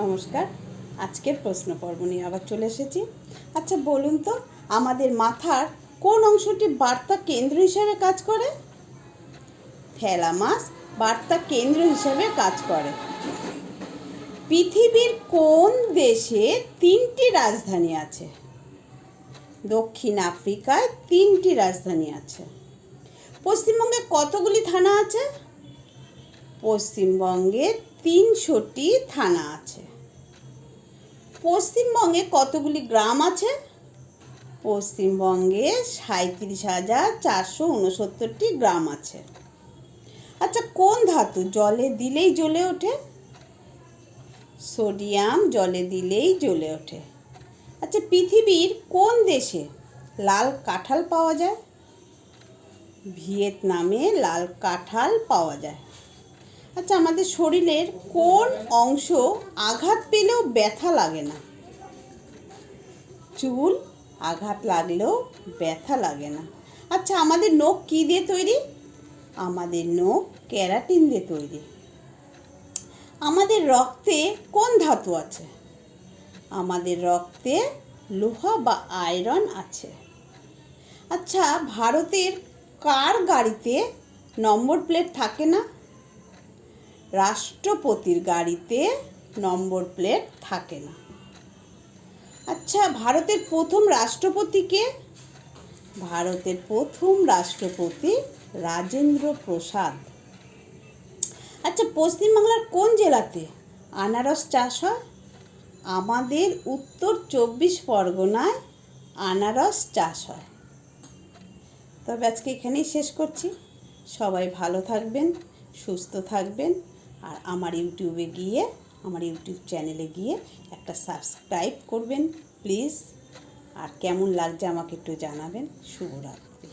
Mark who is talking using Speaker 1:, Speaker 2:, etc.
Speaker 1: নমস্কার। আজকের প্রশ্ন পর্ব নিয়ে আবার চলে এসেছি। আচ্ছা বলুন তো, আমাদের মাথার কোন অংশটি বার্তা কেন্দ্র হিসেবে কাজ করে? থ্যালামাস বার্তা কেন্দ্র হিসেবে কাজ করে। পৃথিবীর কোন দেশে 3টি রাজধানী আছে? দক্ষিণ আফ্রিকায় 3টি রাজধানী আছে। পশ্চিমবঙ্গে কতগুলি থানা আছে? পশ্চিমবঙ্গে 300টি থানা আছে। পশ্চিমবঙ্গে কতগুলি গ্রাম আছে? পশ্চিমবঙ্গে 37,469টি গ্রাম আছে। আচ্ছা, কোন ধাতু জলে দিলেই জ্বলে ওঠে? সোডিয়াম জলে দিলেই জ্বলে ওঠে। আচ্ছা, পৃথিবীর কোন দেশে লাল কাঁঠাল পাওয়া যায়? ভিয়েতনামে লাল কাঁঠাল পাওয়া যায়। আচ্ছা, আমাদের শরীরের কোন অংশ আঘাত পেলেও ব্যথা লাগে না? চুল আঘাত লাগলেও ব্যথা লাগে না। আচ্ছা, আমাদের নখ কী দিয়ে তৈরি? আমাদের নখ ক্যারাটিন দিয়ে তৈরি। আমাদের রক্তে কোন ধাতু আছে? আমাদের রক্তে লোহা বা আয়রন আছে। আচ্ছা, ভারতের কার গাড়িতে নম্বর প্লেট থাকে না? রাষ্ট্রপতির গাড়িতে নম্বর প্লেট থাকে না। আচ্ছা, ভারতের প্রথম রাষ্ট্রপতি কে? ভারতের প্রথম রাষ্ট্রপতি রাজেন্দ্র প্রসাদ। আচ্ছা, পশ্চিমবাংলার কোন জেলাতে আনারস চাষ হয়? আমাদের উত্তর 24 পরগনায় আনারস চাষ হয়। তবে আজকে এখানেই শেষ করছি। সবাই ভালো থাকবেন, সুস্থ থাকবেন, আর আমার ইউটিউব চ্যানেলে গিয়ে একটা সাবস্ক্রাইব করবেন প্লিজ। আর কেমন লাগছে আমাকে একটু জানাবেন। শুভরাত্রি।